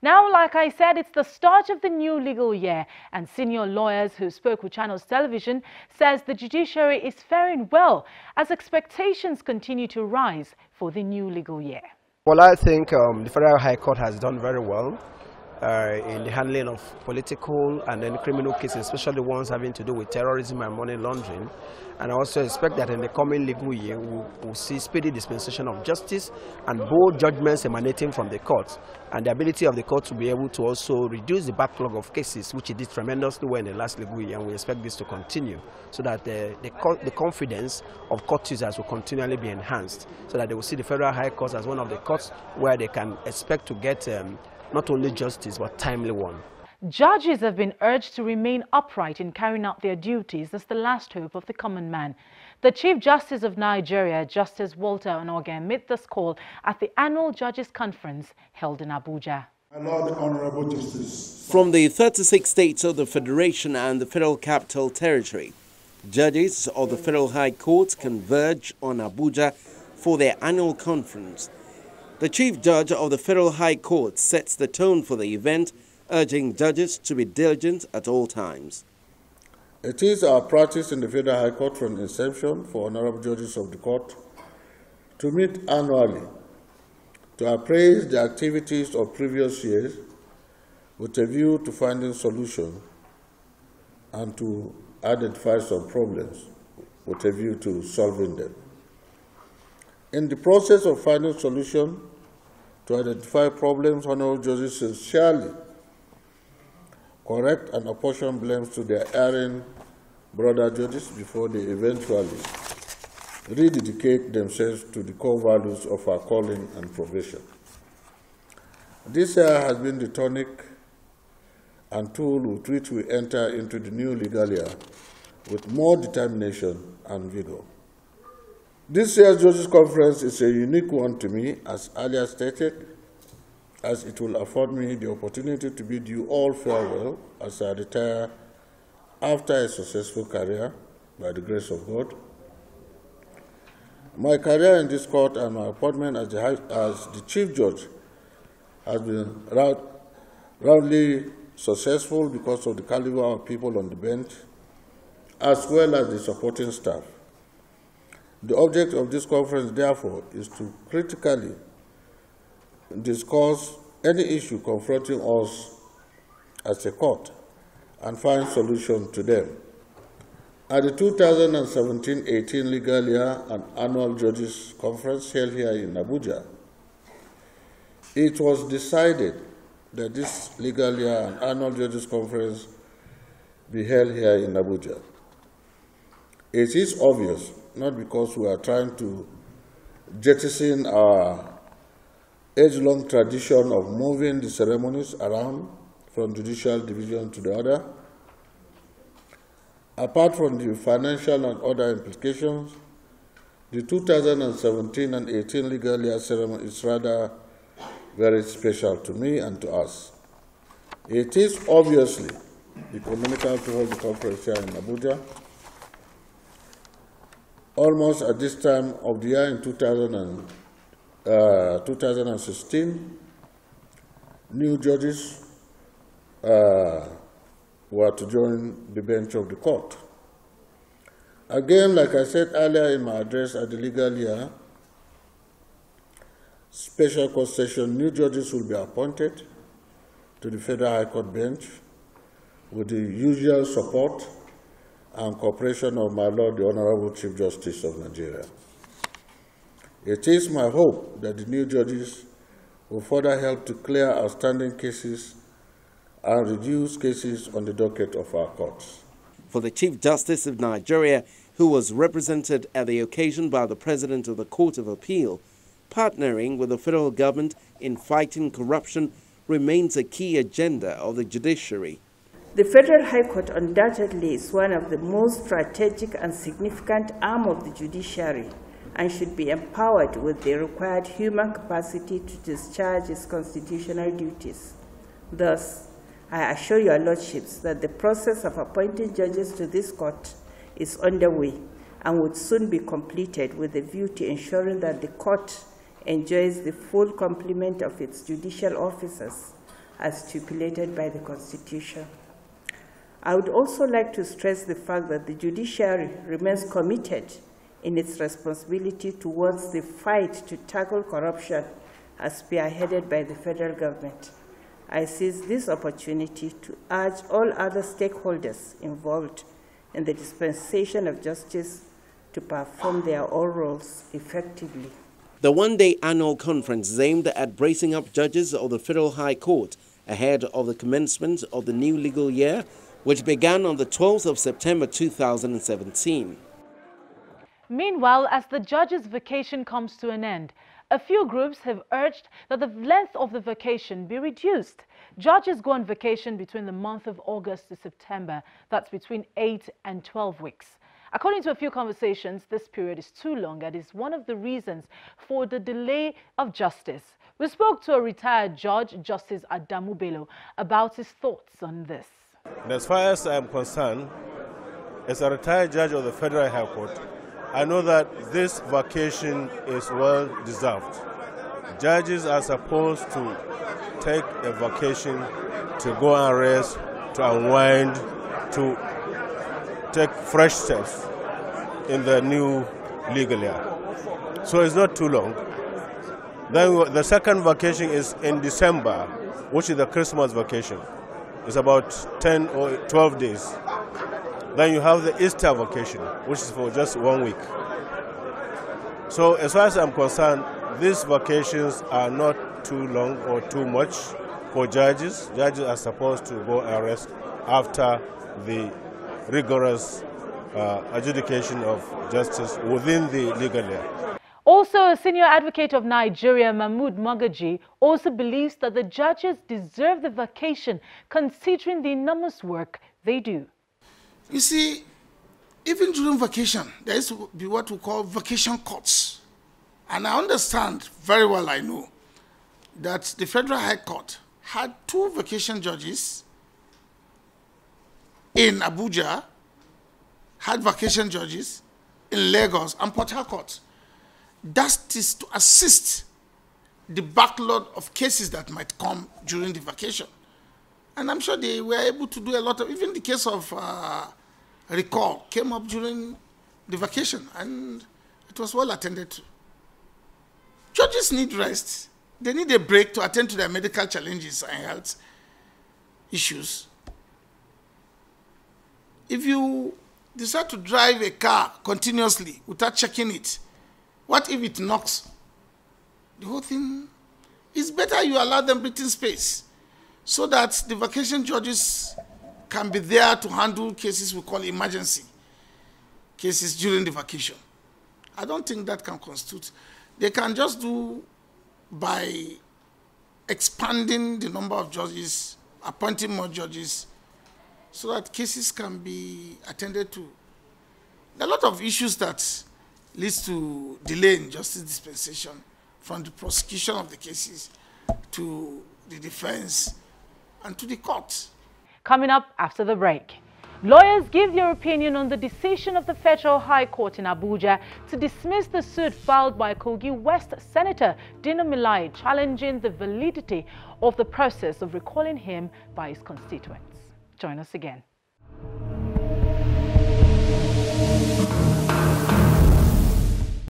Now, like I said, it's the start of the new legal year, and senior lawyers who spoke with Channels Television says the judiciary is faring well as expectations continue to rise for the new legal year. Well, I think the Federal High Court has done very well in the handling of political and then criminal cases, especially ones having to do with terrorism and money laundering. And I also expect that in the coming legal year, we'll see speedy dispensation of justice and bold judgments emanating from the courts, and the ability of the court to be able to also reduce the backlog of cases, which it did tremendously well in the last legal year, and we expect this to continue, so that the confidence of court users will continually be enhanced, so that they will see the Federal High Court as one of the courts where they can expect to get not only justice, but timely one. Judges have been urged to remain upright in carrying out their duties as the last hope of the common man. The Chief Justice of Nigeria, Justice Walter Onnoghen, made this call at the annual Judges Conference held in Abuja. My Lord, Honorable Justice. From the 36 states of the Federation and the Federal Capital Territory, judges of the Federal High Court converge on Abuja for their annual conference. The Chief Judge of the Federal High Court sets the tone for the event, urging judges to be diligent at all times. It is our practice in the Federal High Court from inception for honorable judges of the court to meet annually to appraise the activities of previous years with a view to finding solutions and to identify some problems with a view to solving them. In the process of finding solutions to identify problems, honorable judges sincerely correct and apportion blames to their erring brother judges before they eventually rededicate themselves to the core values of our calling and profession. This year has been the tonic and tool with which we enter into the new legal year with more determination and vigor. This year's Judges Conference is a unique one to me, as earlier stated, as it will afford me the opportunity to bid you all farewell as I retire after a successful career by the grace of God. My career in this court and my appointment as the Chief Judge has been roundly successful because of the caliber of people on the bench, as well as the supporting staff. The object of this conference, therefore, is to critically discuss any issue confronting us as a court and find solutions to them. At the 2017-18 legal year and annual Judges Conference held here in Abuja, it was decided that this legal year and annual Judges Conference be held here in Abuja. It is obvious, not because we are trying to jettison our age-long tradition of moving the ceremonies around from judicial division to the other. Apart from the financial and other implications, the 2017 and 18 legal year ceremony is rather very special to me and to us. It is obviously economical to hold the conference here in Abuja. Almost at this time of the year in 2016, new judges were to join the bench of the court. Again, like I said earlier in my address at the legal year special court session, new judges will be appointed to the Federal High Court bench with the usual support and cooperation of my Lord, the Honorable Chief Justice of Nigeria. It is my hope that the new judges will further help to clear outstanding cases and reduce cases on the docket of our courts. For the Chief Justice of Nigeria, who was represented at the occasion by the President of the Court of Appeal, partnering with the federal government in fighting corruption remains a key agenda of the judiciary. The Federal High Court undoubtedly is one of the most strategic and significant arm of the judiciary and should be empowered with the required human capacity to discharge its constitutional duties. Thus, I assure your lordships that the process of appointing judges to this court is underway and would soon be completed with a view to ensuring that the court enjoys the full complement of its judicial officers as stipulated by the Constitution. I would also like to stress the fact that the judiciary remains committed in its responsibility towards the fight to tackle corruption as spearheaded by the federal government. I seize this opportunity to urge all other stakeholders involved in the dispensation of justice to perform their own roles effectively. The one-day annual conference is aimed at bracing up judges of the Federal High Court ahead of the commencement of the new legal year, which began on the 12th of September 2017. Meanwhile, as the judges' vacation comes to an end, a few groups have urged that the length of the vacation be reduced. Judges go on vacation between the month of August to September. That's between 8 and 12 weeks. According to a few conversations, this period is too long and is one of the reasons for the delay of justice. We spoke to a retired judge, Justice Adamu Bello, about his thoughts on this. And as far as I am concerned, as a retired judge of the Federal High Court, I know that this vacation is well deserved. Judges are supposed to take a vacation to go and rest, to unwind, to take fresh steps in the new legal year. So it's not too long. Then the second vacation is in December, which is the Christmas vacation. It's about 10 or 12 days. Then you have the Easter vacation, which is for just 1 week. So as far as I'm concerned, these vacations are not too long or too much for judges. Judges are supposed to go and rest after the rigorous adjudication of justice within the legal year. Also, a senior advocate of Nigeria, Mahmood Magaji, also believes that the judges deserve the vacation considering the enormous work they do. You see, even during vacation, there used to be what we call vacation courts. And I understand very well, I know, that the Federal High Court had 2 vacation judges in Abuja, had vacation judges in Lagos and Port Harcourt. That is to assist the backlog of cases that might come during the vacation. And I'm sure they were able to do a lot of, even the case of recall came up during the vacation and it was well attended to. Judges need rest. They need a break to attend to their medical challenges and health issues. If you decide to drive a car continuously without checking it, what if it knocks? The whole thing is better you allow them breathing space so that the vacation judges can be there to handle cases we call emergency cases during the vacation. I don't think that can constitute. They can just do by expanding the number of judges, appointing more judges, so that cases can be attended to. There are a lot of issues that leads to delay in justice dispensation, from the prosecution of the cases to the defense and to the court. Coming up after the break, lawyers give their opinion on the decision of the Federal High Court in Abuja to dismiss the suit filed by Kogi West Senator Dino Melaye challenging the validity of the process of recalling him by his constituents. Join us again.